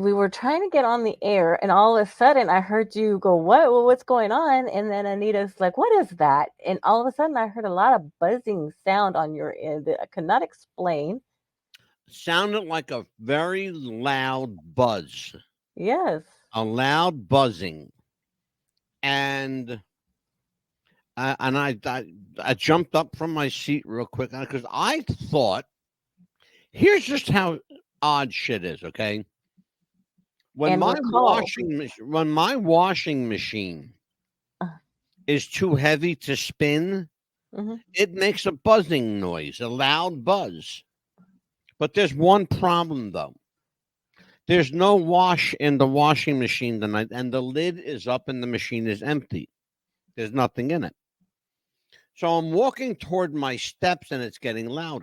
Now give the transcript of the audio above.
we were trying to get on the air, and all of a sudden I heard you go, "What? Well, what's going on?" And then Anita's like, "What is that?" And all of a sudden I heard a lot of buzzing sound on your end that I could not explain. Sounded like a very loud buzz, Yes. a loud buzzing, and I jumped up from my seat real quick because I thought, here's just how odd shit is. Okay, And recall. when my washing machine is too heavy to spin, Mm-hmm. it makes a buzzing noise, a loud buzz. But there's one problem though. There's no wash in the washing machine tonight, and the lid is up and the machine is empty. There's nothing in it. So I'm walking toward my steps and it's getting louder.